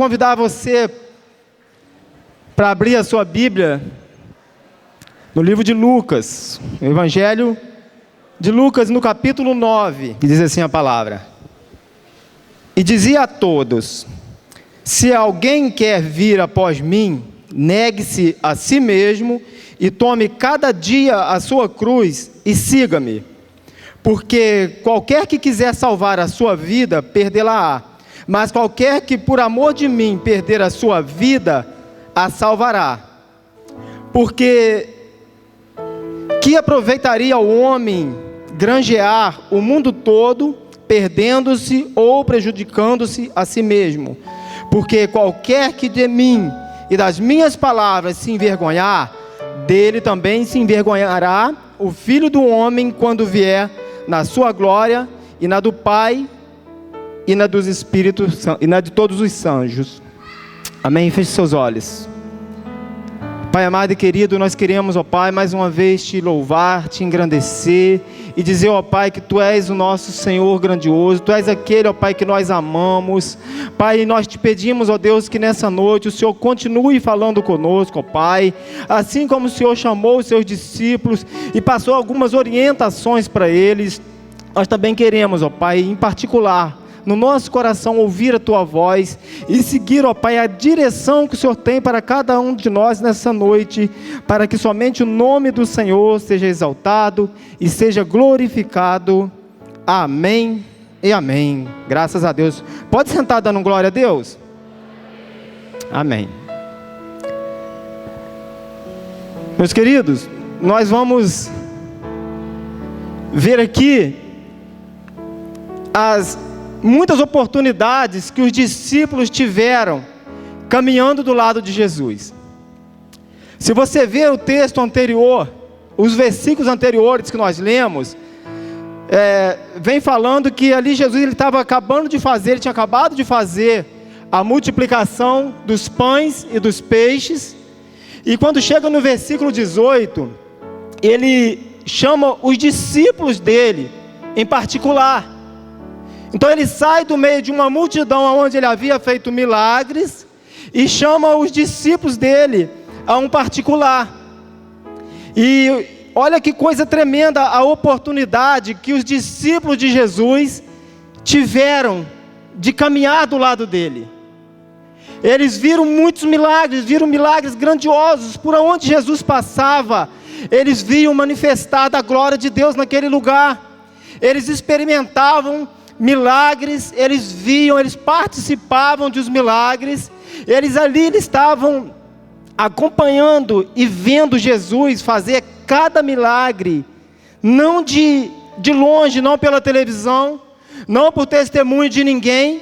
convidar você para abrir a sua Bíblia no livro de Lucas, o Evangelho de Lucas, no capítulo 9, que diz assim a palavra: E dizia a todos: se alguém quer vir após mim, negue-se a si mesmo e tome cada dia a sua cruz e siga-me. Porque qualquer que quiser salvar a sua vida, perdê-la-á. Mas qualquer que por amor de mim perder a sua vida, a salvará. Porque que aproveitaria o homem granjear o mundo todo, perdendo-se ou prejudicando-se a si mesmo? Porque qualquer que de mim e das minhas palavras se envergonhar, dele também se envergonhará o Filho do Homem quando vier na sua glória e na do Pai e na dos Espíritos e na de todos os anjos. Amém? Feche seus olhos. Pai amado e querido, nós queremos, ó Pai, mais uma vez te louvar, te engrandecer e dizer, ó Pai, que Tu és o nosso Senhor grandioso, Tu és aquele, ó Pai, que nós amamos. Pai, nós te pedimos, ó Deus, que nessa noite o Senhor continue falando conosco, ó Pai, assim como o Senhor chamou os seus discípulos e passou algumas orientações para eles. Nós também queremos, ó Pai, em particular, no nosso coração ouvir a Tua voz e seguir, ó Pai, a direção que o Senhor tem para cada um de nós nessa noite, para que somente o nome do Senhor seja exaltado e seja glorificado. Amém e amém. Graças a Deus. Pode sentar dando glória a Deus? Amém. Meus queridos, nós vamos ver aqui as muitas oportunidades que os discípulos tiveram caminhando do lado de Jesus. Se você ver o texto anterior, os versículos anteriores que nós lemos, vem falando que ali Jesus ele tinha acabado de fazer a multiplicação dos pães e dos peixes, e quando chega no versículo 18, ele chama os discípulos dele em particular. Então ele sai do meio de uma multidão onde ele havia feito milagres e chama os discípulos dele a um particular. E olha que coisa tremenda a oportunidade que os discípulos de Jesus tiveram de caminhar do lado dele. Eles viram muitos milagres, viram milagres grandiosos. Por onde Jesus passava, eles viam manifestada a glória de Deus naquele lugar. Eles experimentavam milagres, eles viam, eles participavam dos milagres, eles estavam acompanhando e vendo Jesus fazer cada milagre, não de longe, não pela televisão, não por testemunho de ninguém,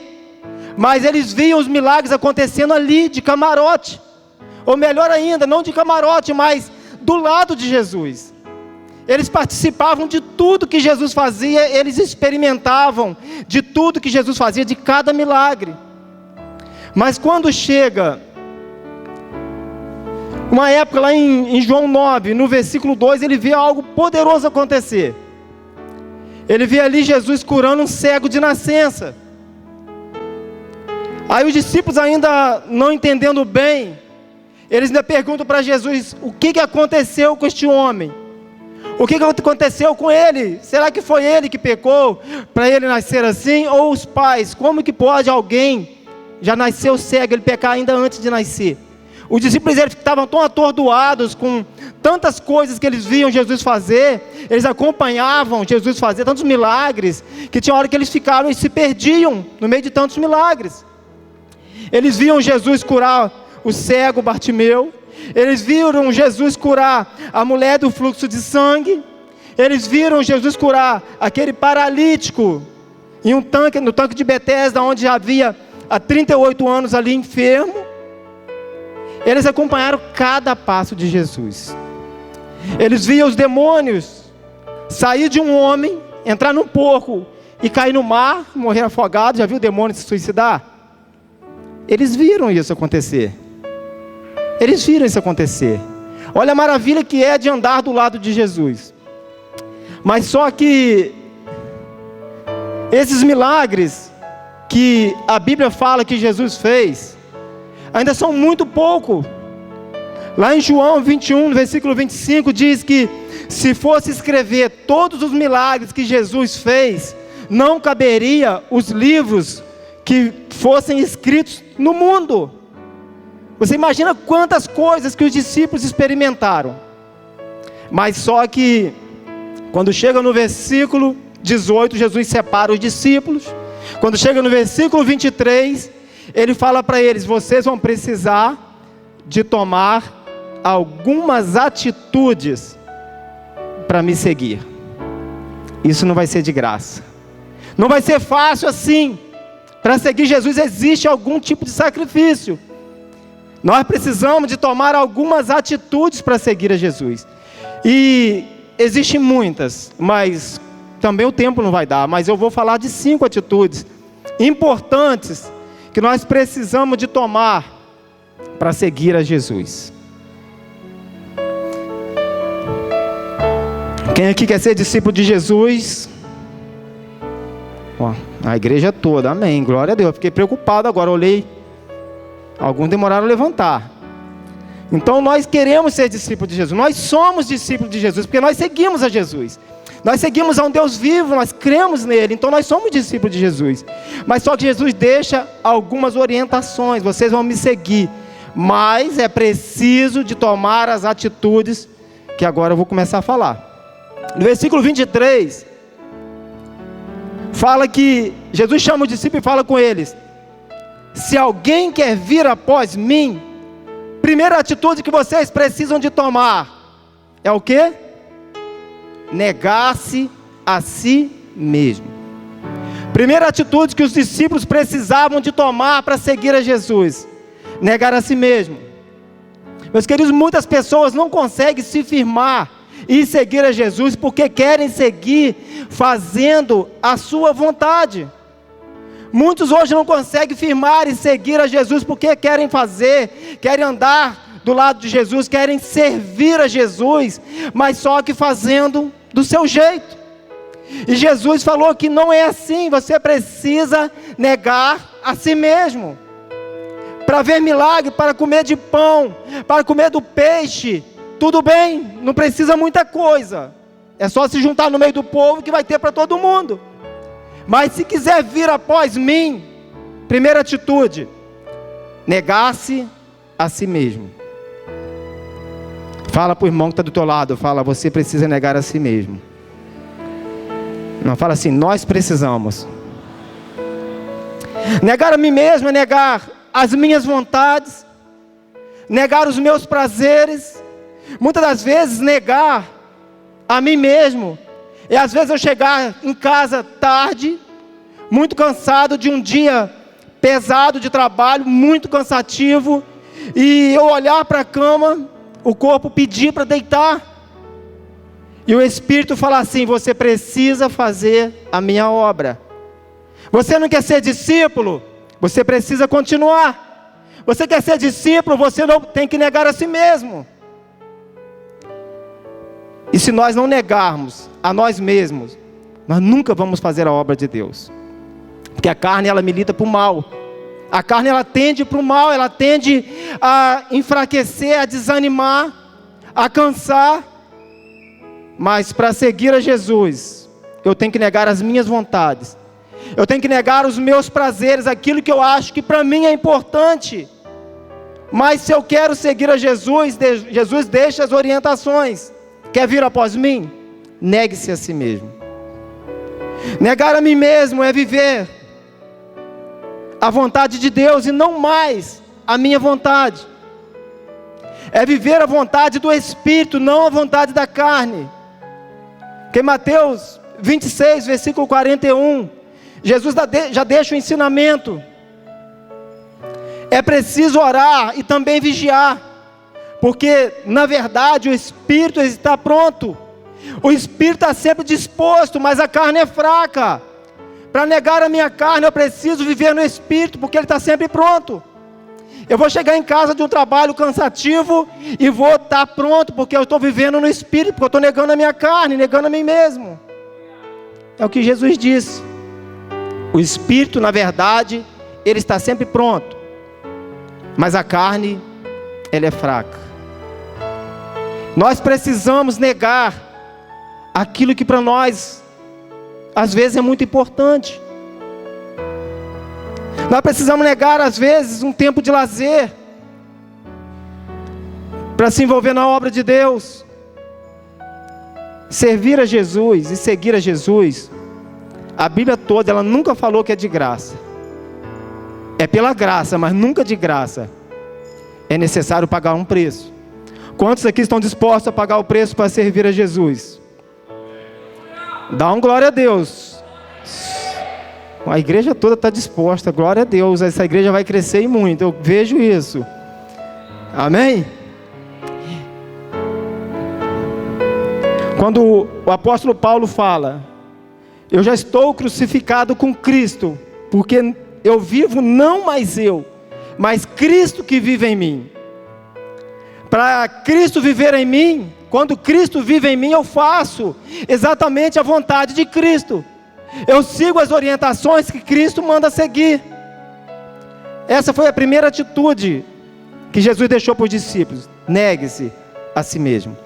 mas eles viam os milagres acontecendo ali, de camarote, ou melhor ainda, não de camarote, mas do lado de Jesus. Eles participavam de tudo que Jesus fazia, eles experimentavam de tudo que Jesus fazia, de cada milagre. Mas quando chega uma época lá em João 9, no versículo 2, ele vê algo poderoso acontecer. Ele vê ali Jesus curando um cego de nascença. Aí os discípulos, ainda não entendendo bem, eles ainda perguntam para Jesus: o que aconteceu com este homem? O que aconteceu com ele? Será que foi ele que pecou para ele nascer assim? Ou os pais? Como que pode alguém já nasceu cego, ele pecar ainda antes de nascer? Os discípulos eles estavam tão atordoados com tantas coisas que eles viam Jesus fazer, eles acompanhavam Jesus fazer tantos milagres, que tinha hora que eles ficaram e se perdiam no meio de tantos milagres. Eles viam Jesus curar o cego Bartimeu, eles viram Jesus curar a mulher do fluxo de sangue, eles viram Jesus curar aquele paralítico em no tanque de Betesda, onde já havia há 38 anos ali enfermo. Eles acompanharam cada passo de Jesus. Eles viam os demônios sair de um homem, entrar num porco e cair no mar, morrer afogado. Já viu o demônio se suicidar? Eles viram isso acontecer. Eles viram isso acontecer. Olha a maravilha que é de andar do lado de Jesus. Mas só que esses milagres que a Bíblia fala que Jesus fez, ainda são muito pouco. Lá em João 21, no versículo 25, diz que se fosse escrever todos os milagres que Jesus fez, não caberia os livros que fossem escritos no mundo. Você imagina quantas coisas que os discípulos experimentaram. Mas só que, quando chega no versículo 18, Jesus separa os discípulos. Quando chega no versículo 23, ele fala para eles: vocês vão precisar de tomar algumas atitudes para me seguir. Isso não vai ser de graça. Não vai ser fácil assim. Para seguir Jesus existe algum tipo de sacrifício. Nós precisamos de tomar algumas atitudes para seguir a Jesus. E existem muitas, mas também o tempo não vai dar. Mas eu vou falar de 5 atitudes importantes que nós precisamos de tomar para seguir a Jesus. Quem aqui quer ser discípulo de Jesus? Ó, a igreja toda, amém, glória a Deus. Eu fiquei preocupado agora, olhei, alguns demoraram a levantar. Então nós queremos ser discípulos de Jesus, nós somos discípulos de Jesus, porque nós seguimos a Jesus. Nós seguimos a um Deus vivo, nós cremos nele, então nós somos discípulos de Jesus. Mas só que Jesus deixa algumas orientações: vocês vão me seguir, mas é preciso de tomar as atitudes que agora eu vou começar a falar. No versículo 23, fala que Jesus chama os discípulos e fala com eles: se alguém quer vir após mim, primeira atitude que vocês precisam de tomar é o quê? Negar-se a si mesmo. Primeira atitude que os discípulos precisavam de tomar para seguir a Jesus: negar a si mesmo. Meus queridos, muitas pessoas não conseguem se firmar e seguir a Jesus porque querem seguir fazendo a sua vontade. Muitos hoje não conseguem firmar e seguir a Jesus porque querem fazer, querem andar do lado de Jesus, querem servir a Jesus, mas só que fazendo do seu jeito. E Jesus falou que não é assim. Você precisa negar a si mesmo. Para ver milagre, para comer de pão, para comer do peixe, tudo bem, não precisa muita coisa. É só se juntar no meio do povo que vai ter para todo mundo. Mas se quiser vir após mim, primeira atitude: negar-se a si mesmo. Fala para o irmão que está do teu lado, fala: você precisa negar a si mesmo. Não, fala assim: nós precisamos. Negar a mim mesmo é negar as minhas vontades, negar os meus prazeres. Muitas das vezes negar a mim mesmo é às vezes eu chegar em casa tarde, muito cansado de um dia pesado de trabalho, muito cansativo, e eu olhar para a cama, o corpo pedir para deitar, e o Espírito falar assim: você precisa fazer a minha obra. Você não quer ser discípulo? Você precisa continuar. Você quer ser discípulo? Você não tem que negar a si mesmo. E se nós não negarmos a nós mesmos, nós nunca vamos fazer a obra de Deus. Porque a carne, ela milita para o mal. A carne, ela tende para o mal, ela tende a enfraquecer, a desanimar, a cansar. Mas para seguir a Jesus, eu tenho que negar as minhas vontades. Eu tenho que negar os meus prazeres, aquilo que eu acho que para mim é importante. Mas se eu quero seguir a Jesus, Jesus deixa as orientações. Quer vir após mim? Negue-se a si mesmo. Negar a mim mesmo é viver a vontade de Deus e não mais a minha vontade. É viver a vontade do Espírito, não a vontade da carne. Que em Mateus 26, versículo 41, Jesus já deixa o ensinamento. É preciso orar e também vigiar. Porque, na verdade, o Espírito está pronto. O Espírito está sempre disposto, mas a carne é fraca. Para negar a minha carne, eu preciso viver no Espírito, porque Ele está sempre pronto. Eu vou chegar em casa de um trabalho cansativo e vou estar pronto, porque eu estou vivendo no Espírito, porque eu estou negando a minha carne, negando a mim mesmo. É o que Jesus disse. O Espírito, na verdade, Ele está sempre pronto. mas a carne, ela é fraca. Nós precisamos negar aquilo que para nós, às vezes, é muito importante. Nós precisamos negar, às vezes, um tempo de lazer para se envolver na obra de Deus. Servir a Jesus e seguir a Jesus, a Bíblia toda, ela nunca falou que é de graça. É pela graça, mas nunca de graça. É necessário pagar um preço. Quantos aqui estão dispostos a pagar o preço para servir a Jesus? Dá um glória a Deus. A igreja toda está disposta, glória a Deus. Essa igreja vai crescer e muito, eu vejo isso. Amém? Quando o apóstolo Paulo fala: eu já estou crucificado com Cristo, porque eu vivo não mais eu, mas Cristo que vive em mim. Para Cristo viver em mim, quando Cristo vive em mim, eu faço exatamente a vontade de Cristo. Eu sigo as orientações que Cristo manda seguir. Essa foi a primeira atitude que Jesus deixou para os discípulos: negue-se a si mesmo.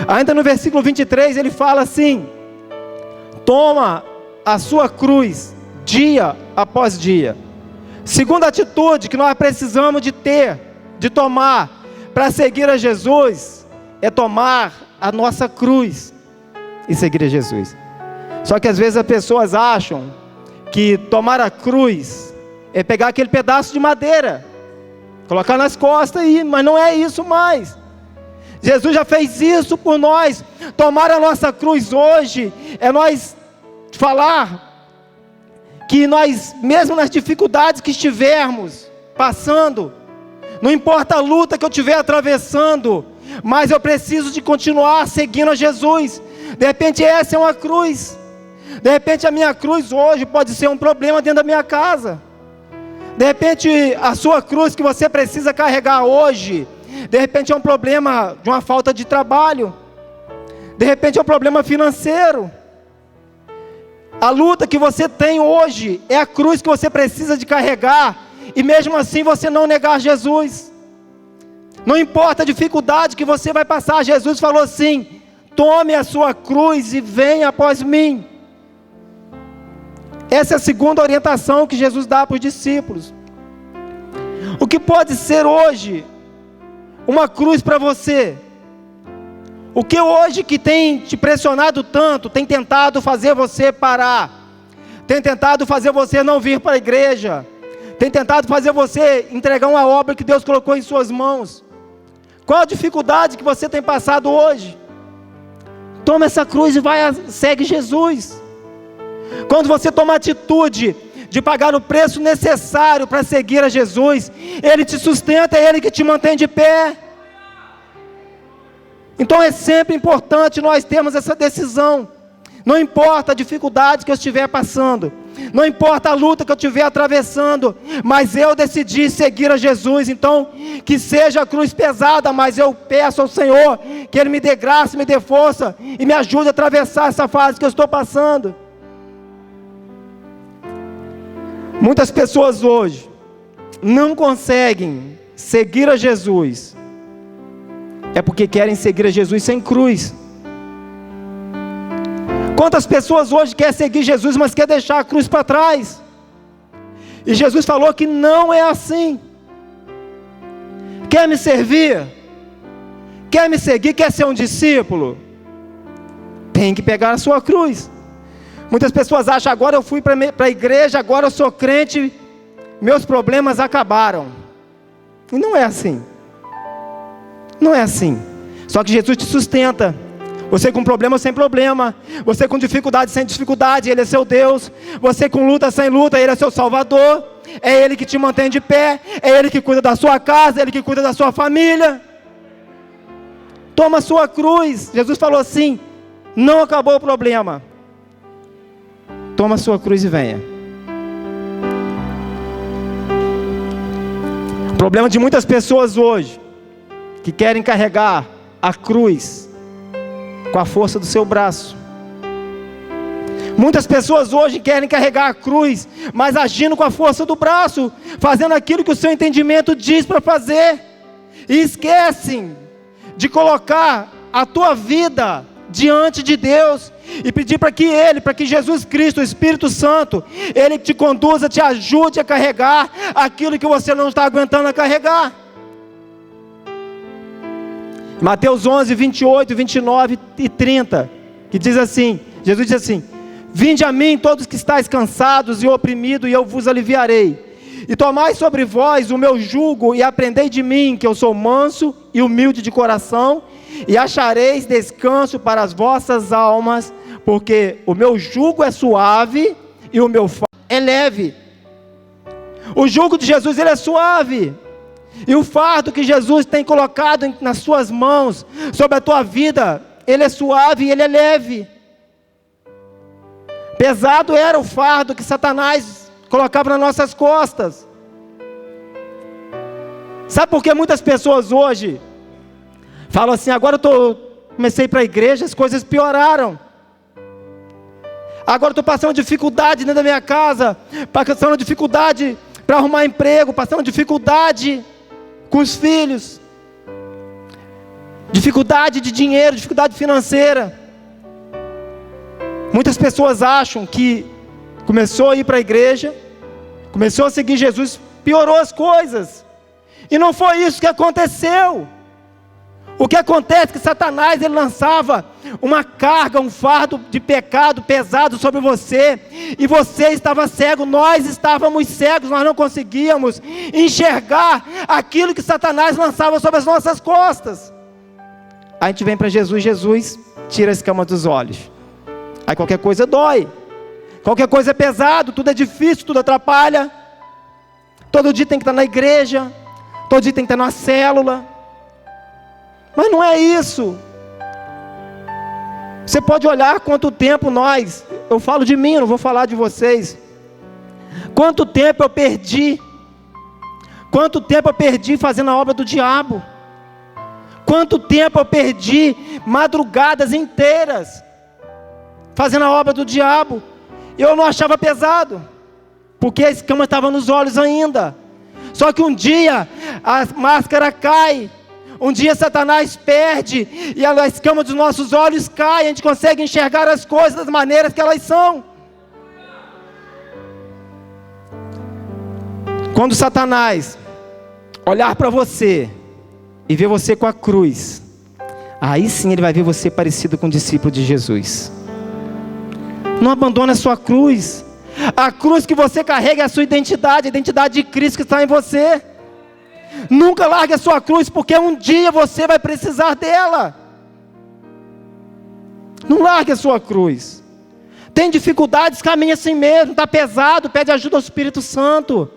Ainda no versículo 23 ele fala assim: toma a sua cruz dia após dia. Segunda atitude que nós precisamos de ter, de tomar para seguir a Jesus, é tomar a nossa cruz e seguir a Jesus. Só que às vezes as pessoas acham que tomar a cruz é pegar aquele pedaço de madeira, colocar nas costas e ir, mas não é isso mais. Jesus já fez isso por nós. Tomar a nossa cruz hoje é nós falar que nós, mesmo nas dificuldades que estivermos passando, não importa a luta que eu estiver atravessando, mas eu preciso de continuar seguindo a Jesus. De repente essa é uma cruz. De repente a minha cruz hoje pode ser um problema dentro da minha casa. De repente a sua cruz que você precisa carregar hoje, de repente é um problema de uma falta de trabalho. De repente é um problema financeiro. A luta que você tem hoje é a cruz que você precisa de carregar. E mesmo assim você não negar Jesus. Não importa a dificuldade que você vai passar, Jesus falou assim: tome a sua cruz e venha após mim. Essa é a segunda orientação que Jesus dá para os discípulos. O que pode ser hoje uma cruz para você? O que hoje que tem te pressionado tanto, tem tentado fazer você parar, tem tentado fazer você não vir para a igreja, tem tentado fazer você entregar uma obra que Deus colocou em suas mãos? Qual a dificuldade que você tem passado hoje? Toma essa cruz e segue Jesus. Quando você toma a atitude de pagar o preço necessário para seguir a Jesus, Ele te sustenta, é Ele que te mantém de pé. Então é sempre importante nós termos essa decisão. Não importa a dificuldade que eu estiver passando, não importa a luta que eu estiver atravessando, mas eu decidi seguir a Jesus. Então que seja a cruz pesada, mas eu peço ao Senhor que Ele me dê graça, me dê força e me ajude a atravessar essa fase que eu estou passando. Muitas pessoas hoje não conseguem seguir a Jesus, é porque querem seguir a Jesus sem cruz. Quantas pessoas hoje querem seguir Jesus, mas querem deixar a cruz para trás? E Jesus falou que não é assim. Quer me servir? Quer me seguir? Quer ser um discípulo? Tem que pegar a sua cruz. Muitas pessoas acham: agora eu fui para a igreja, agora eu sou crente, meus problemas acabaram. E não é assim. Não é assim. Só que Jesus te sustenta. Você com problema sem problema, você com dificuldade sem dificuldade, Ele é seu Deus. Você com luta sem luta, Ele é seu Salvador. É Ele que te mantém de pé, é Ele que cuida da sua casa, é Ele que cuida da sua família. Toma a sua cruz. Jesus falou assim: não acabou o problema. Toma a sua cruz e venha. O problema de muitas pessoas hoje, que querem carregar a cruz com a força do seu braço. Muitas pessoas hoje querem carregar a cruz, mas agindo com a força do braço, fazendo aquilo que o seu entendimento diz para fazer, e esquecem de colocar a tua vida diante de Deus, e pedir para que Jesus Cristo, o Espírito Santo, Ele te conduza, te ajude a carregar aquilo que você não está aguentando a carregar. Mateus 11, 28, 29 e 30, que diz assim, Jesus diz assim: vinde a mim todos que estáis cansados e oprimidos, e eu vos aliviarei. E tomai sobre vós o meu jugo, e aprendei de mim, que eu sou manso e humilde de coração, e achareis descanso para as vossas almas, porque o meu jugo é suave, e o meu fardo é leve. O jugo de Jesus, ele é suave, e o fardo que Jesus tem colocado nas suas mãos, sobre a tua vida, ele é suave e ele é leve. Pesado era o fardo que Satanás colocava nas nossas costas. Sabe por que muitas pessoas hoje falam assim: agora comecei para a igreja, as coisas pioraram. Agora estou passando dificuldade dentro da minha casa, passando dificuldade para arrumar emprego, passando dificuldade com os filhos, dificuldade de dinheiro, dificuldade financeira. Muitas pessoas acham que começou a ir para a igreja, começou a seguir Jesus, piorou as coisas. E não foi isso que aconteceu. O que acontece é que Satanás, ele lançava uma carga, um fardo de pecado pesado sobre você, e você estava cego, nós estávamos cegos, nós não conseguíamos enxergar aquilo que Satanás lançava sobre as nossas costas. Aí a gente vem para Jesus, Jesus tira a escama dos olhos. Aí qualquer coisa dói, qualquer coisa é pesado, tudo é difícil, tudo atrapalha. Todo dia tem que estar na igreja, todo dia tem que estar na célula. Mas não é isso. Você pode olhar quanto tempo eu falo de mim, eu não vou falar de vocês. Quanto tempo eu perdi fazendo a obra do diabo. Quanto tempo eu perdi madrugadas inteiras fazendo a obra do diabo. Eu não achava pesado, porque a escama estava nos olhos ainda. Só que um dia a máscara cai, um dia Satanás perde, e a escama dos nossos olhos cai, a gente consegue enxergar as coisas das maneiras que elas são. Quando Satanás olhar para você e ver você com a cruz, aí sim ele vai ver você parecido com o discípulo de Jesus. Não abandone a sua cruz. A cruz que você carrega é a sua identidade, a identidade de Cristo que está em você. Nunca largue a sua cruz, porque um dia você vai precisar dela. Não largue a sua cruz. Tem dificuldades, caminhe assim mesmo. Está pesado, pede ajuda ao Espírito Santo.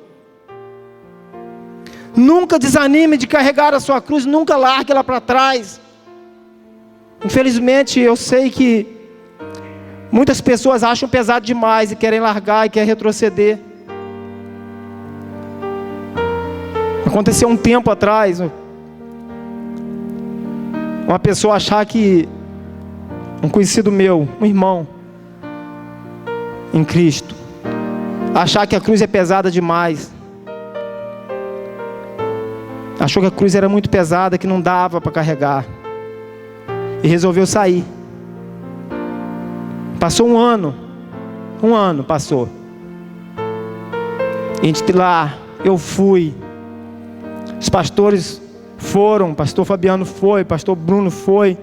Nunca desanime de carregar a sua cruz, nunca largue ela para trás. Infelizmente eu sei que muitas pessoas acham pesado demais e querem largar e querem retroceder. Aconteceu um tempo atrás, uma pessoa achar que, um conhecido meu, um irmão em Cristo, achar que a cruz é pesada demais. Achou que a cruz era muito pesada, que não dava para carregar, e resolveu sair. Passou um ano passou, e a gente lá, eu fui, os pastores foram, pastor Fabiano foi, pastor Bruno foi,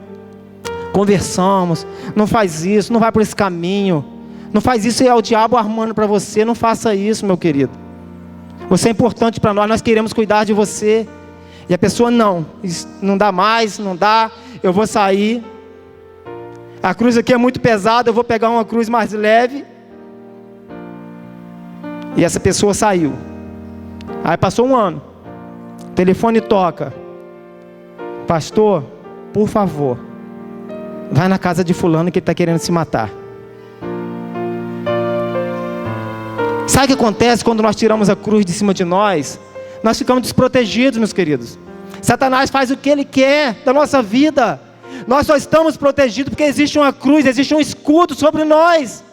conversamos, não faz isso, não vai por esse caminho, não faz isso, é o diabo armando para você, não faça isso, meu querido, você é importante para nós queremos cuidar de você. E a pessoa não dá mais, não dá, eu vou sair, a cruz aqui é muito pesada, eu vou pegar uma cruz mais leve. E essa pessoa saiu. Aí passou um ano, o telefone toca: pastor, por favor, vai na casa de fulano que ele está querendo se matar. Sabe o que acontece quando nós tiramos a cruz de cima de nós? Nós ficamos desprotegidos, meus queridos. Satanás faz o que ele quer da nossa vida. Nós só estamos protegidos porque existe uma cruz, existe um escudo sobre nós.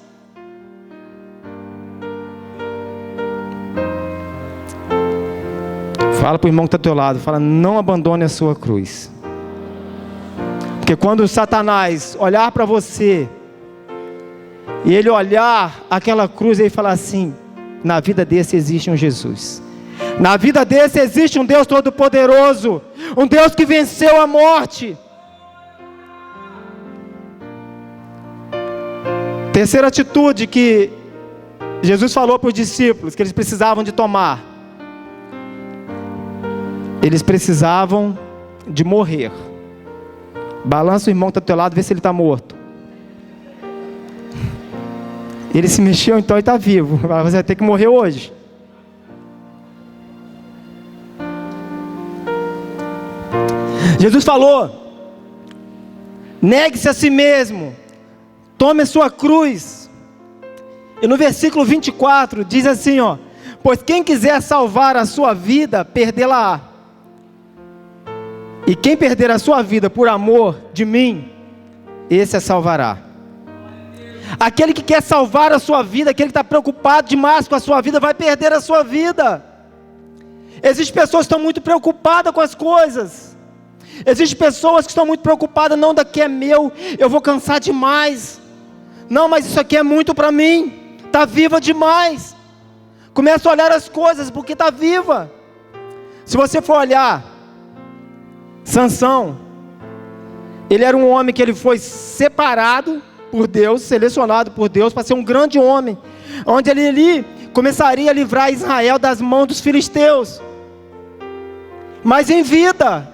Fala para o irmão que está ao teu lado, fala, não abandone a sua cruz. Porque quando Satanás olhar para você, e ele olhar aquela cruz e falar assim, na vida desse existe um Jesus. Na vida desse existe um Deus Todo-Poderoso, um Deus que venceu a morte. Terceira atitude que Jesus falou para os discípulos que eles precisavam de tomar. Eles precisavam de morrer. Balança o irmão que está do teu lado, vê se ele está morto. Ele se mexeu, então ele está vivo. Você vai ter que morrer hoje. Jesus falou, negue-se a si mesmo, tome a sua cruz. E no versículo 24 diz assim, ó, pois quem quiser salvar a sua vida, perdê-la-á. E quem perder a sua vida por amor de mim, esse a salvará. Aquele que quer salvar a sua vida, aquele que está preocupado demais com a sua vida, vai perder a sua vida. Existem pessoas que estão muito preocupadas com as coisas. Existem pessoas que estão muito preocupadas, não, daqui é meu, eu vou cansar demais. Não, mas isso aqui é muito para mim, está viva demais. Começa a olhar as coisas, porque está viva. Se você for olhar, Sansão, ele era um homem que ele foi separado por Deus, selecionado por Deus para ser um grande homem, onde ele começaria a livrar Israel das mãos dos filisteus, mas em vida.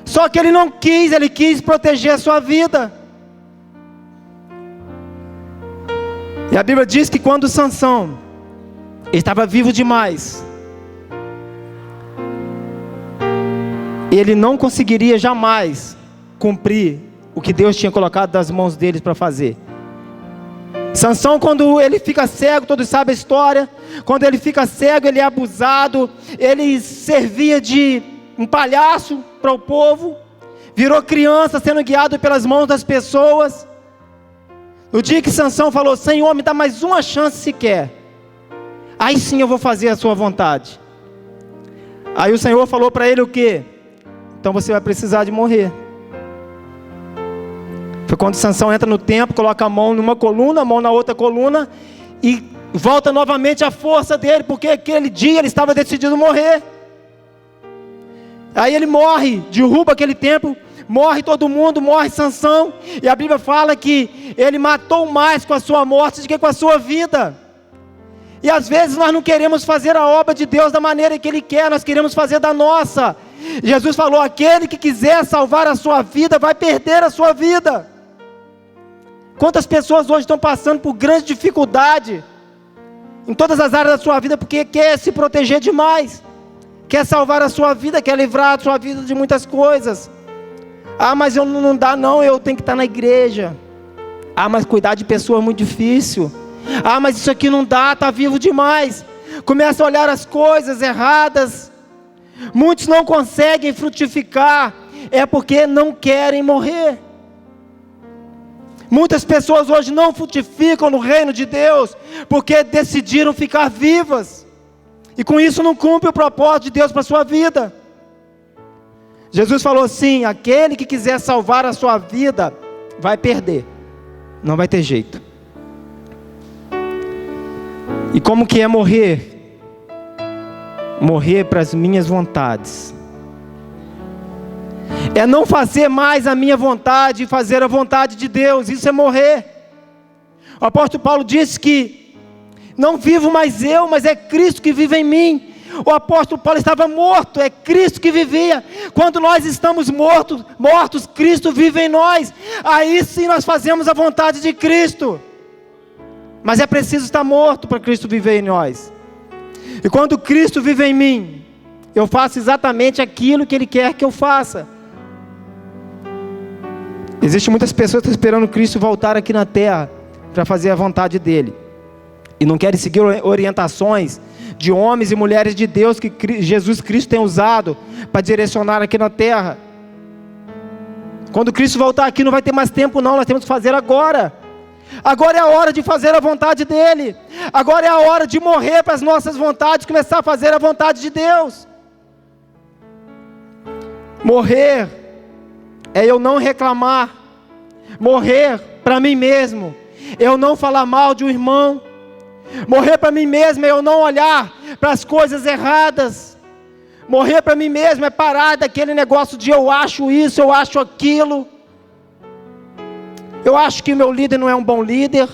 Só que ele não quis, ele quis proteger a sua vida. E a Bíblia diz que quando Sansão estava vivo demais, ele não conseguiria jamais cumprir o que Deus tinha colocado nas mãos deles para fazer. Sansão, quando ele fica cego, todos sabem a história, quando ele fica cego, ele é abusado, ele servia de um palhaço para o povo, virou criança sendo guiado pelas mãos das pessoas. No dia que Sansão falou, Senhor, me dá mais uma chance sequer, aí sim eu vou fazer a sua vontade. Aí o Senhor falou para ele o quê? Então você vai precisar de morrer. Foi quando Sansão entra no templo, coloca a mão numa coluna, a mão na outra coluna, e volta novamente a força dele, porque aquele dia ele estava decidido a morrer. Aí ele morre, derruba aquele templo, morre todo mundo, morre Sansão, e a Bíblia fala que ele matou mais com a sua morte do que com a sua vida. E às vezes nós não queremos fazer a obra de Deus da maneira que Ele quer, nós queremos fazer da nossa. Jesus falou, aquele que quiser salvar a sua vida, vai perder a sua vida. Quantas pessoas hoje estão passando por grande dificuldade, em todas as áreas da sua vida, porque quer se proteger demais, quer salvar a sua vida, quer livrar a sua vida de muitas coisas. Ah, mas eu não dá não, eu tenho que estar na igreja. Ah, mas cuidar de pessoa é muito difícil. Ah, mas isso aqui não dá, está vivo demais. Começa a olhar as coisas erradas. Muitos não conseguem frutificar, é porque não querem morrer. Muitas pessoas hoje não frutificam no reino de Deus, porque decidiram ficar vivas, e com isso não cumpre o propósito de Deus para a sua vida. Jesus falou assim, aquele que quiser salvar a sua vida, vai perder, não vai ter jeito. E como que é morrer? Morrer para as minhas vontades. É não fazer mais a minha vontade e fazer a vontade de Deus. Isso é morrer. O apóstolo Paulo disse que não vivo mais eu, mas é Cristo que vive em mim. O apóstolo Paulo estava morto, é Cristo que vivia. Quando nós estamos mortos, Cristo vive em nós. Aí sim nós fazemos a vontade de Cristo. Mas é preciso estar morto para Cristo viver em nós. E quando Cristo vive em mim, eu faço exatamente aquilo que Ele quer que eu faça. Existem muitas pessoas que estão esperando Cristo voltar aqui na terra para fazer a vontade dEle, e não querem seguir orientações de homens e mulheres de Deus que Jesus Cristo tem usado para direcionar aqui na terra. Quando Cristo voltar aqui não vai ter mais tempo não, nós temos que fazer agora. Agora é a hora de fazer a vontade dEle. Agora é a hora de morrer para as nossas vontades, começar a fazer a vontade de Deus. Morrer é eu não reclamar. Morrer para mim mesmo é eu não falar mal de um irmão. Morrer para mim mesmo é eu não olhar para as coisas erradas. Morrer para mim mesmo é parar daquele negócio de eu acho isso, eu acho aquilo. Eu acho que o meu líder não é um bom líder.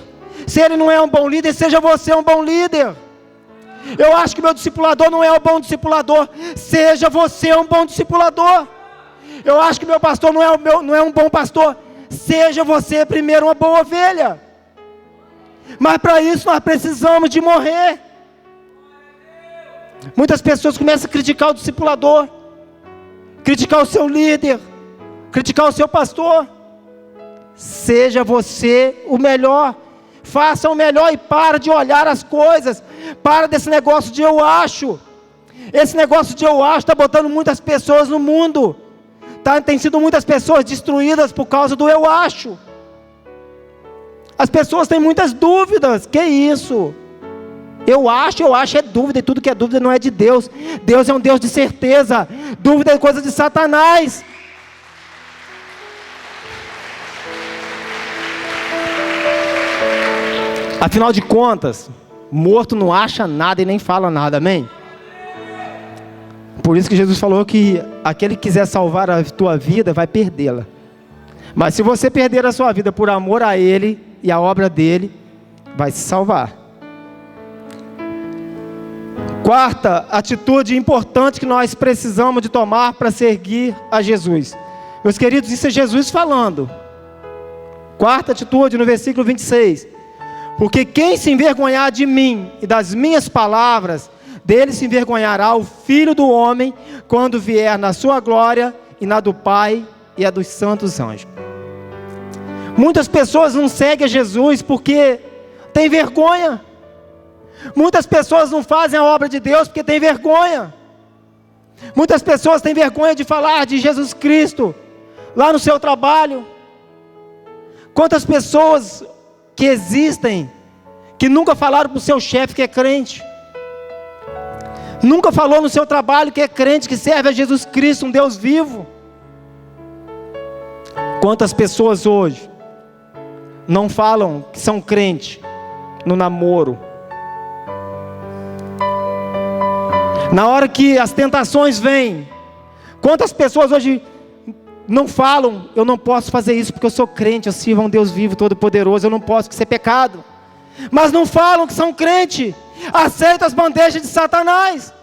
Se ele não é um bom líder, seja você um bom líder. Eu acho que meu discipulador não é um bom discipulador. Seja você um bom discipulador. Eu acho que meu pastor não é um bom pastor. Seja você primeiro uma boa ovelha. Mas para isso nós precisamos de morrer. Muitas pessoas começam a criticar o discipulador, criticar o seu líder, criticar o seu pastor. Seja você o melhor. Faça o melhor e para de olhar as coisas. Para desse negócio de eu acho. Esse negócio de eu acho está botando muitas pessoas no mundo. Tem sido muitas pessoas destruídas por causa do eu acho. As pessoas têm muitas dúvidas. Que isso? Eu acho é dúvida. E tudo que é dúvida não é de Deus. Deus é um Deus de certeza. Dúvida é coisa de Satanás. Afinal de contas, morto não acha nada e nem fala nada, amém? Por isso que Jesus falou que aquele que quiser salvar a tua vida vai perdê-la. Mas se você perder a sua vida por amor a Ele e a obra dEle, vai se salvar. Quarta atitude importante que nós precisamos de tomar para seguir a Jesus. Meus queridos, isso é Jesus falando. Quarta atitude no versículo 26. Porque quem se envergonhar de mim e das minhas palavras, dele se envergonhará o Filho do Homem, quando vier na sua glória e na do Pai e a dos santos anjos. Muitas pessoas não seguem a Jesus porque tem vergonha. Muitas pessoas não fazem a obra de Deus porque tem vergonha. Muitas pessoas têm vergonha de falar de Jesus Cristo lá no seu trabalho. Quantas pessoas que existem, que nunca falaram para o seu chefe que é crente, nunca falou no seu trabalho que é crente, que serve a Jesus Cristo, um Deus vivo. Quantas pessoas hoje não falam que são crente no namoro? Na hora que as tentações vêm, quantas pessoas hoje não falam, eu não posso fazer isso porque eu sou crente, eu sirvo a um Deus vivo, todo poderoso, eu não posso, porque isso é pecado. Mas não falam que são crente, aceitam as bandejas de Satanás,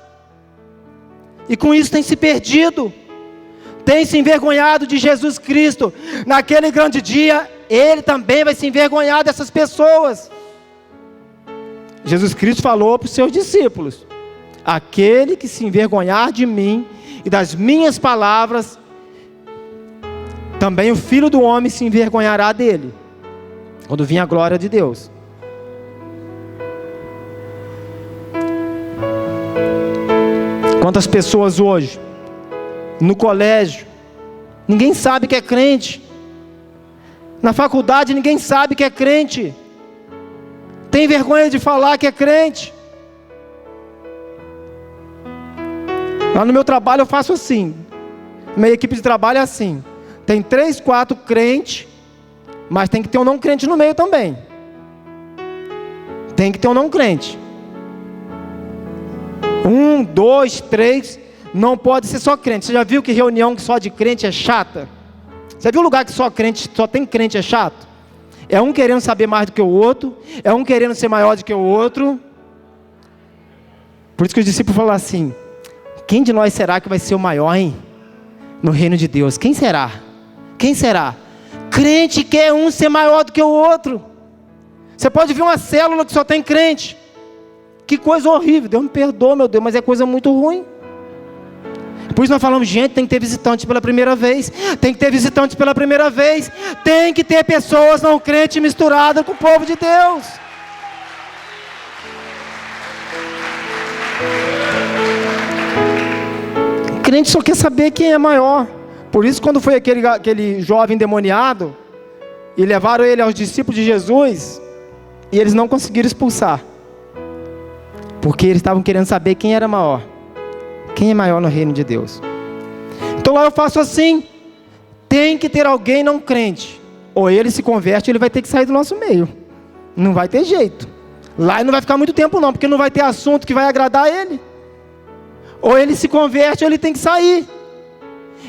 e com isso tem se perdido, tem se envergonhado de Jesus Cristo. Naquele grande dia, Ele também vai se envergonhar dessas pessoas. Jesus Cristo falou para os seus discípulos: aquele que se envergonhar de mim e das minhas palavras, também o Filho do Homem se envergonhará dele, quando vir a glória de Deus. Quantas pessoas hoje, no colégio, ninguém sabe que é crente. Na faculdade ninguém sabe que é crente. Tem vergonha de falar que é crente. Lá no meu trabalho eu faço assim. Minha equipe de trabalho é assim. Tem 3, 4 crentes, mas tem que ter um não crente no meio também. Tem que ter um não crente. 1, 2, 3, não pode ser só crente. Você já viu que reunião só de crente é chata? Você viu lugar que só tem crente é chato? É um querendo saber mais do que o outro, é um querendo ser maior do que o outro. Por isso que os discípulos falam assim: quem de nós será que vai ser o maior, hein? No reino de Deus, quem será? Quem será? Crente quer um ser maior do que o outro. Você pode ver uma célula que só tem crente. Que coisa horrível, Deus me perdoa, meu Deus, mas é coisa muito ruim. Por isso nós falamos, gente, tem que ter visitantes pela primeira vez. Tem que ter visitantes pela primeira vez. Tem que ter pessoas não crentes misturadas com o povo de Deus. O crente só quer saber quem é maior. Por isso, quando foi aquele jovem endemoniado, e levaram ele aos discípulos de Jesus, e eles não conseguiram expulsar, porque eles estavam querendo saber quem era maior. Quem é maior no reino de Deus? Então lá eu faço assim, tem que ter alguém não crente, ou ele se converte, ou ele vai ter que sair do nosso meio, não vai ter jeito. Lá ele não vai ficar muito tempo não, porque não vai ter assunto que vai agradar a ele. Ou ele se converte, ou ele tem que sair.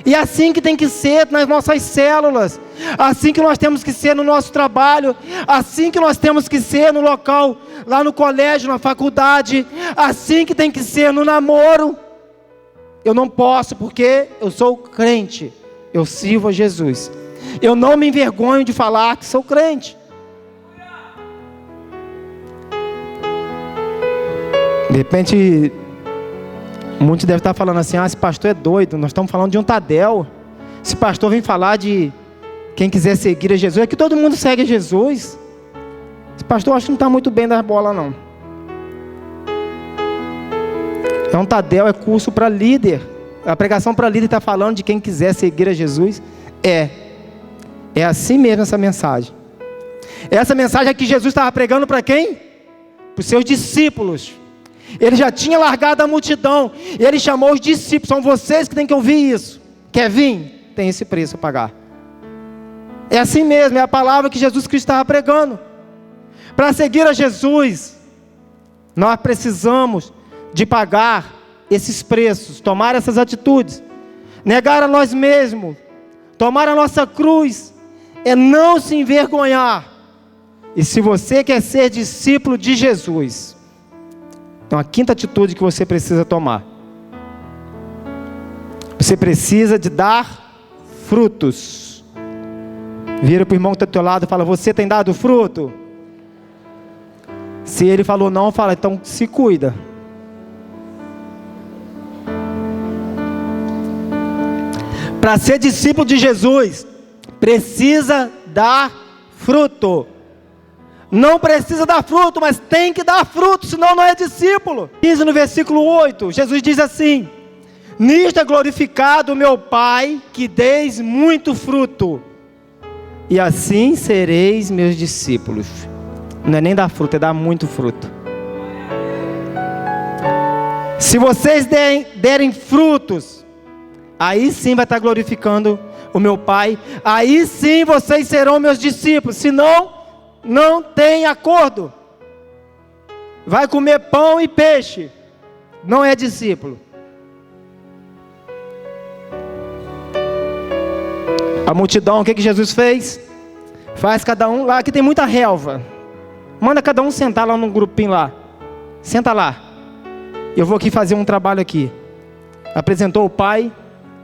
E assim que tem que ser nas nossas células, assim que nós temos que ser no nosso trabalho, assim que nós temos que ser no local, lá no colégio, na faculdade, assim que tem que ser no namoro. Eu não posso, porque eu sou crente, eu sirvo a Jesus. Eu não me envergonho de falar que sou crente. De repente, muitos devem estar falando assim, esse pastor é doido, nós estamos falando de um Tadel. Esse pastor vem falar de quem quiser seguir a Jesus, é que todo mundo segue a Jesus. Esse pastor acho que não está muito bem das bolas não. É um Tadel, é curso para líder. A pregação para líder está falando de quem quiser seguir a Jesus. É assim mesmo essa mensagem. Essa mensagem é que Jesus estava pregando para quem? Para os seus discípulos. Ele já tinha largado a multidão, e ele chamou os discípulos, são vocês que têm que ouvir isso. Quer vir? Tem esse preço a pagar. É assim mesmo, é a palavra que Jesus Cristo estava pregando. Para seguir a Jesus, nós precisamos de pagar esses preços, tomar essas atitudes, negar a nós mesmos, tomar a nossa cruz, é não se envergonhar. E se você quer ser discípulo de Jesus, então a quinta atitude que você precisa tomar, você precisa de dar frutos. Vira para o irmão que está do teu lado e fala, você tem dado fruto? Se ele falou não, fala, então se cuida. Para ser discípulo de Jesus, precisa dar fruto. Não precisa dar fruto, mas tem que dar fruto, senão não é discípulo. 15 no versículo 8, Jesus diz assim, nisto é glorificado o meu Pai, que deis muito fruto, e assim sereis meus discípulos. Não é nem dar fruto, é dar muito fruto. Se vocês derem frutos, aí sim vai estar glorificando o meu Pai, aí sim vocês serão meus discípulos, senão não tem acordo. Vai comer pão e peixe, não é discípulo. A multidão, o que Jesus fez? Faz cada um lá, que tem muita relva, manda cada um sentar lá num grupinho lá. Senta lá, eu vou aqui fazer um trabalho aqui. Apresentou o Pai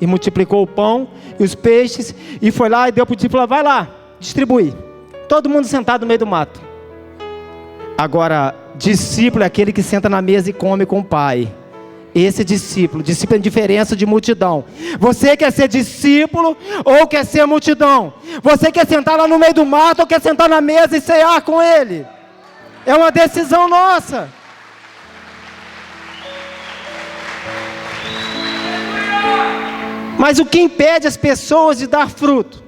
e multiplicou o pão e os peixes, e foi lá e deu para o discípulo, vai lá, distribui. Todo mundo sentado no meio do mato. Agora, discípulo é aquele que senta na mesa e come com o Pai. Esse é discípulo. Discípulo é diferença de multidão. Você quer ser discípulo ou quer ser multidão? Você quer sentar lá no meio do mato ou quer sentar na mesa e cear com ele? É uma decisão nossa. Mas o que impede as pessoas de dar fruto?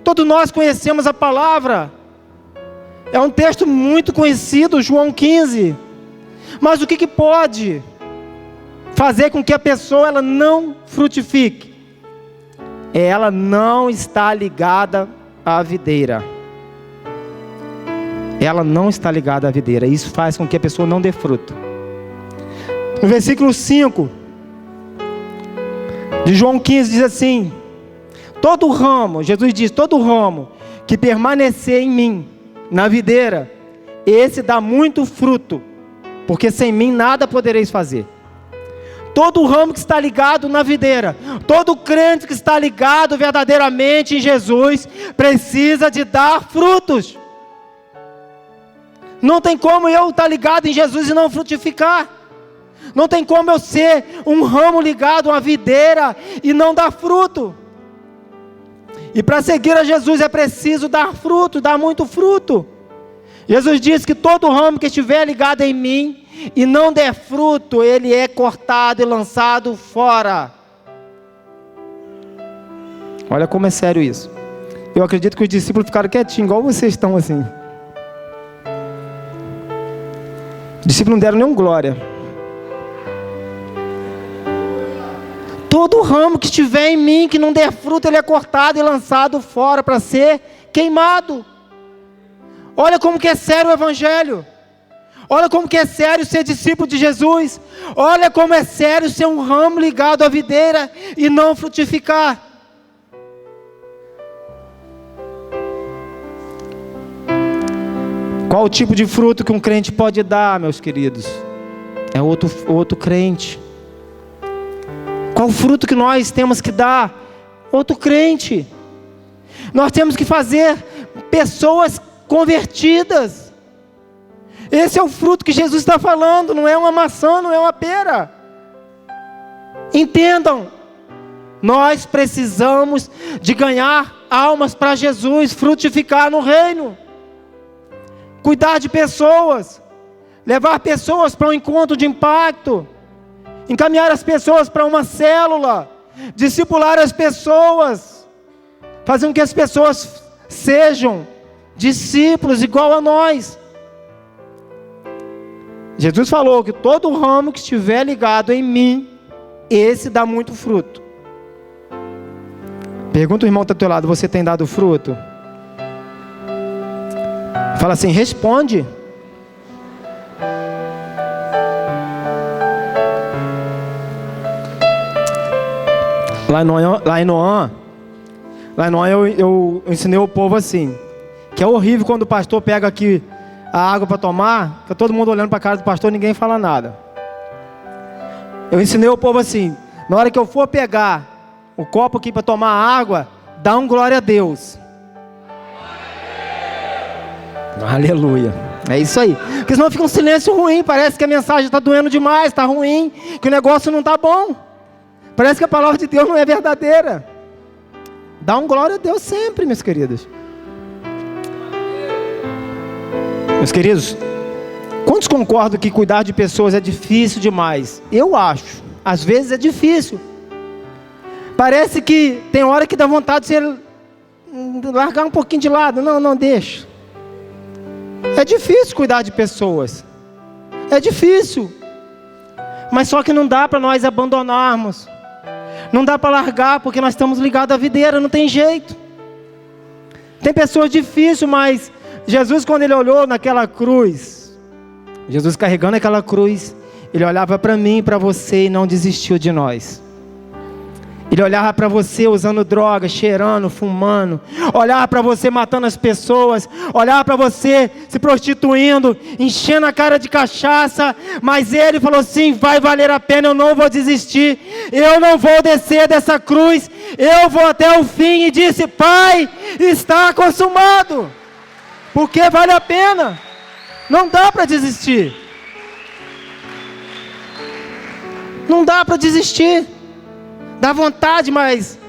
Todos nós conhecemos a palavra. É um texto muito conhecido, João 15. Mas o que pode fazer com que a pessoa ela não frutifique? Ela não está ligada à videira. Ela não está ligada à videira. Isso faz com que a pessoa não dê fruto. No versículo 5 de João 15 diz assim, todo ramo, Jesus diz, todo ramo que permanecer em mim, na videira, esse dá muito fruto, porque sem mim nada podereis fazer. Todo ramo que está ligado na videira, todo crente que está ligado verdadeiramente em Jesus, precisa de dar frutos. Não tem como eu estar ligado em Jesus e não frutificar. Não tem como eu ser um ramo ligado a uma videira e não dar fruto. E para seguir a Jesus é preciso dar fruto, dar muito fruto. Jesus diz que todo ramo que estiver ligado em mim e não der fruto, ele é cortado e lançado fora. Olha como é sério isso. Eu acredito que os discípulos ficaram quietinhos, igual vocês estão assim. Os discípulos não deram nenhum glória. Todo Todo ramo que estiver em mim, que não der fruto, ele é cortado e lançado fora para ser queimado. Olha como que é sério o Evangelho. Olha como que é sério ser discípulo de Jesus. Olha como é sério ser um ramo ligado à videira e não frutificar. Qual o tipo de fruto que um crente pode dar, meus queridos? É outro crente. Qual o fruto que nós temos que dar? Outro crente. Nós temos que fazer pessoas convertidas. Esse é o fruto que Jesus está falando. Não é uma maçã, não é uma pera. Entendam. Nós precisamos de ganhar almas para Jesus, frutificar no reino. Cuidar de pessoas. Levar pessoas para um encontro de impacto. Encaminhar as pessoas para uma célula. Discipular as pessoas. Fazer com que as pessoas sejam discípulos igual a nós. Jesus falou que todo ramo que estiver ligado em mim, esse dá muito fruto. Pergunta o irmão que está do teu lado: você tem dado fruto? Fala assim, responde. Lá em Noã eu ensinei o povo assim, que é horrível quando o pastor pega aqui a água para tomar, fica todo mundo olhando para a cara do pastor, ninguém fala nada. Eu ensinei o povo assim, na hora que eu for pegar o copo aqui para tomar água, dá um glória a Deus. Aleluia. É isso aí. Porque senão fica um silêncio ruim, parece que a mensagem está doendo demais, está ruim, que o negócio não está bom. Parece que a palavra de Deus não é verdadeira. Dá um glória a Deus sempre, meus queridos. Meus queridos, quantos concordam que cuidar de pessoas é difícil demais? Eu acho. Às vezes é difícil. Parece que tem hora que dá vontade de você largar um pouquinho de lado. Não, deixa. É difícil cuidar de pessoas. É difícil. Mas só que não dá para nós abandonarmos. Não dá para largar, porque nós estamos ligados à videira, não tem jeito. Tem pessoas difíceis, mas Jesus, quando ele olhou naquela cruz, Jesus carregando aquela cruz, ele olhava para mim e para você e não desistiu de nós. Ele olhava para você usando droga, cheirando, fumando. Olhava para você matando as pessoas. Olhava para você se prostituindo, enchendo a cara de cachaça. Mas ele falou assim, vai valer a pena, eu não vou desistir. Eu não vou descer dessa cruz. Eu vou até o fim. E disse, Pai, está consumado. Porque vale a pena. Não dá para desistir. Não dá para desistir. Dá vontade, mas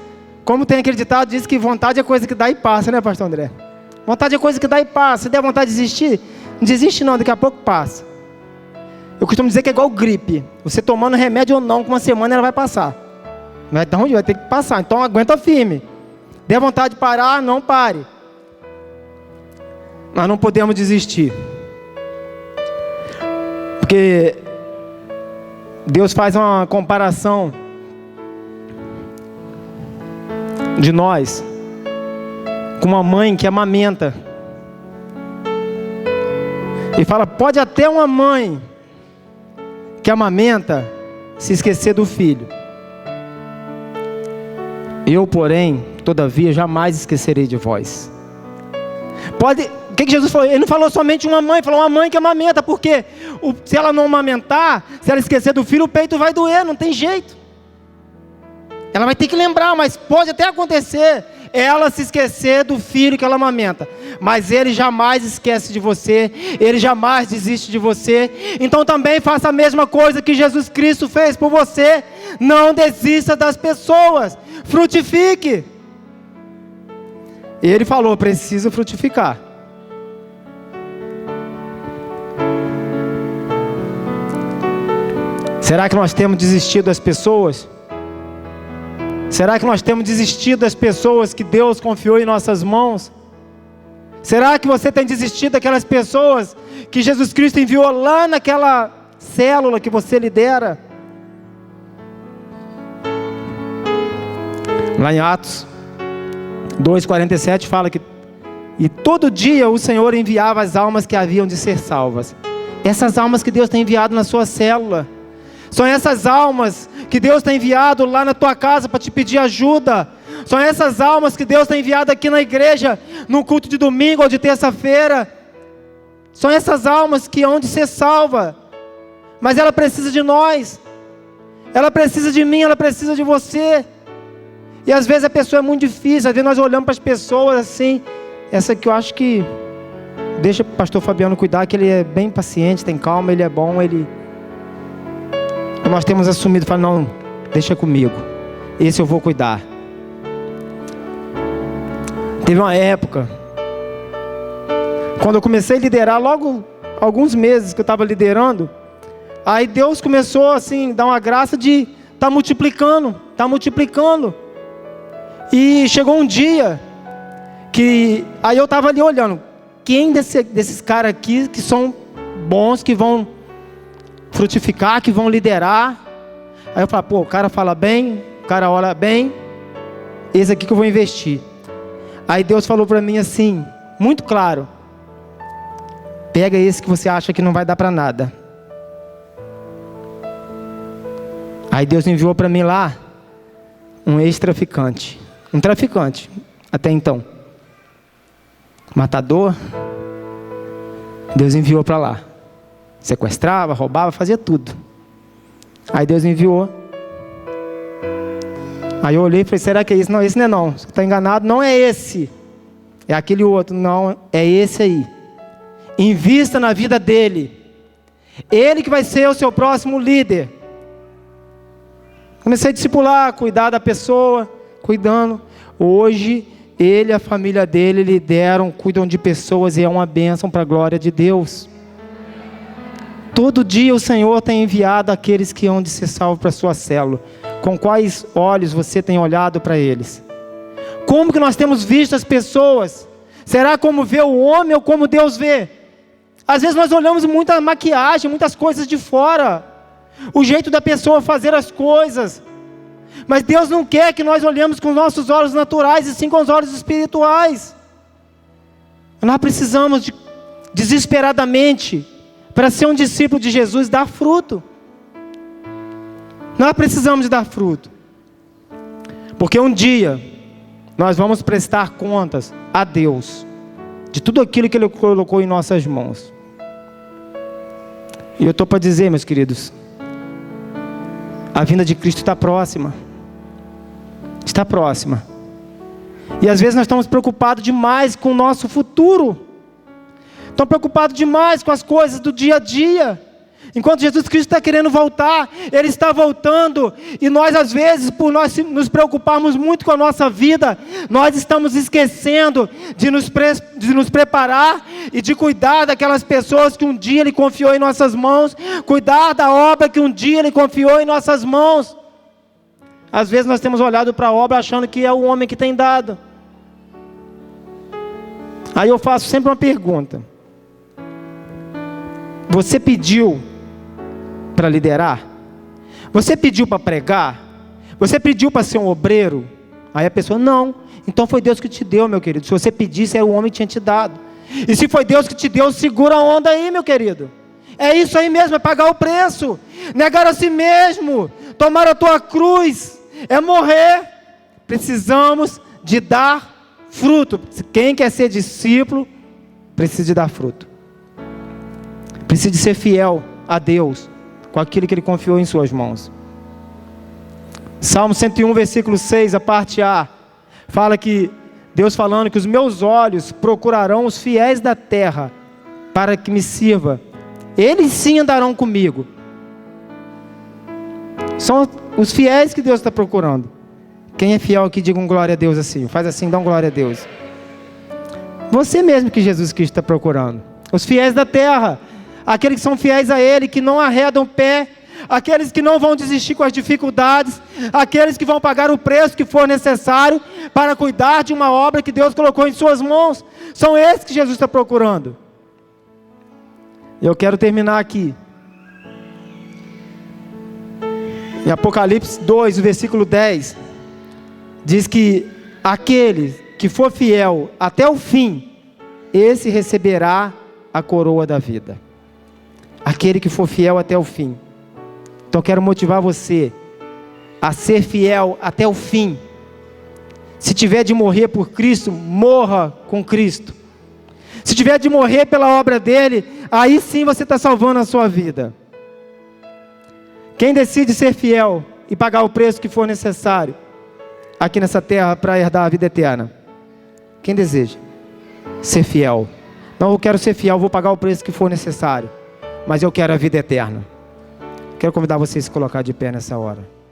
como tem aquele ditado, diz que vontade é coisa que dá e passa, né, pastor André? Vontade é coisa que dá e passa. Se der vontade de desistir, não desiste não, daqui a pouco passa. Eu costumo dizer que é igual gripe. Você tomando remédio ou não, com uma semana ela vai passar. Vai estar ruim, vai ter que passar. Então aguenta firme. Der vontade de parar, não pare. Nós não podemos desistir. Porque Deus faz uma comparação de nós com uma mãe que amamenta e fala, pode até uma mãe que amamenta se esquecer do filho. Eu, porém, todavia, jamais esquecerei de vós. Pode, o que Jesus falou? Ele não falou somente uma mãe, falou uma mãe que amamenta, porque se ela não amamentar, se ela esquecer do filho, o peito vai doer, não tem jeito. Ela vai ter que lembrar, mas pode até acontecer ela se esquecer do filho que ela amamenta. Mas ele jamais esquece de você, ele jamais desiste de você. Então também faça a mesma coisa que Jesus Cristo fez por você. Não desista das pessoas, frutifique. Ele falou, preciso frutificar. Será que nós temos desistido das pessoas? Será que nós temos desistido das pessoas que Deus confiou em nossas mãos? Será que você tem desistido daquelas pessoas que Jesus Cristo enviou lá naquela célula que você lidera? Lá em Atos 2:47 fala que e todo dia o Senhor enviava as almas que haviam de ser salvas. Essas almas que Deus tem enviado na sua célula, são essas almas que Deus tem enviado lá na tua casa para te pedir ajuda. São essas almas que Deus tem enviado aqui na igreja, no culto de domingo ou de terça-feira. São essas almas que hão de ser salvas. Mas ela precisa de nós. Ela precisa de mim, ela precisa de você. E às vezes a pessoa é muito difícil. Às vezes nós olhamos para as pessoas assim. Essa aqui eu acho que deixa o pastor Fabiano cuidar, que ele é bem paciente, tem calma, ele é bom, ele... Nós temos assumido, falando, não, deixa comigo, esse eu vou cuidar. Teve uma época, quando eu comecei a liderar, logo alguns meses que eu estava liderando, aí Deus começou assim, a dar uma graça de estar multiplicando. E chegou um dia que aí eu estava ali olhando, quem desses caras aqui que são bons, que vão frutificar, que vão liderar. Aí eu falei, pô, o cara fala bem, o cara ora bem, esse aqui que eu vou investir. Aí Deus falou para mim assim, muito claro, pega esse que você acha que não vai dar para nada. Aí Deus enviou para mim lá um ex-traficante, um traficante até então, matador. Deus enviou para lá, sequestrava, roubava, fazia tudo. Aí Deus enviou. Aí eu olhei e falei, será que é esse? Não, esse não é não, você está enganado, não é esse, é aquele outro. Não, é esse aí. Invista na vida dele, ele que vai ser o seu próximo líder. Comecei a discipular, cuidar da pessoa, cuidando. Hoje ele e a família dele lideram, cuidam de pessoas e é uma bênção para a glória de Deus. Todo dia o Senhor tem enviado aqueles que hão de ser salvos para a sua célula. Com quais olhos você tem olhado para eles? Como que nós temos visto as pessoas? Será como vê o homem ou como Deus vê? Às vezes nós olhamos muita maquiagem, muitas coisas de fora, o jeito da pessoa fazer as coisas. Mas Deus não quer que nós olhemos com os nossos olhos naturais, e sim com os olhos espirituais. Nós precisamos desesperadamente, para ser um discípulo de Jesus, dar fruto. Nós precisamos de dar fruto. Porque um dia, nós vamos prestar contas a Deus, de tudo aquilo que Ele colocou em nossas mãos. E eu estou para dizer, meus queridos, a vinda de Cristo está próxima. Está próxima. E às vezes nós estamos preocupados demais com o nosso futuro. Estamos preocupados demais com as coisas do dia a dia. Enquanto Jesus Cristo está querendo voltar, Ele está voltando. E nós às vezes, por nós nos preocuparmos muito com a nossa vida, nós estamos esquecendo de nos preparar e de cuidar daquelas pessoas que um dia Ele confiou em nossas mãos. Cuidar da obra que um dia Ele confiou em nossas mãos. Às vezes nós temos olhado para a obra achando que é o homem que tem dado. Aí eu faço sempre uma pergunta. Você pediu para liderar? Você pediu para pregar? Você pediu para ser um obreiro? Aí a pessoa, não. Então foi Deus que te deu, meu querido. Se você pedisse, era o homem que tinha te dado. E se foi Deus que te deu, segura a onda aí, meu querido. É isso aí mesmo, é pagar o preço. Negar a si mesmo. Tomar a tua cruz. É morrer. Precisamos de dar fruto. Quem quer ser discípulo, precisa de dar fruto. Precisa de ser fiel a Deus, com aquilo que Ele confiou em suas mãos. Salmo 101, versículo 6, a parte A, fala que, Deus falando que os meus olhos procurarão os fiéis da terra, para que me sirva. Eles sim andarão comigo. São os fiéis que Deus está procurando. Quem é fiel aqui, diga um glória a Deus assim. Faz assim, dá um glória a Deus. Você mesmo que Jesus Cristo está procurando. Os fiéis da terra. Aqueles que são fiéis a Ele, que não arredam o pé. Aqueles que não vão desistir com as dificuldades. Aqueles que vão pagar o preço que for necessário para cuidar de uma obra que Deus colocou em suas mãos. São esses que Jesus está procurando. Eu quero terminar aqui. Em Apocalipse 2, versículo 10. diz que aquele que for fiel até o fim, esse receberá a coroa da vida. Aquele que for fiel até o fim. Então eu quero motivar você a ser fiel até o fim. Se tiver de morrer por Cristo, morra com Cristo. Se tiver de morrer pela obra dele, aí sim você está salvando a sua vida. Quem decide ser fiel e pagar o preço que for necessário aqui nessa terra para herdar a vida eterna? Quem deseja ser fiel? Não, eu quero ser fiel, vou pagar o preço que for necessário, mas eu quero a vida eterna. Quero convidar vocês a se colocar de pé nessa hora.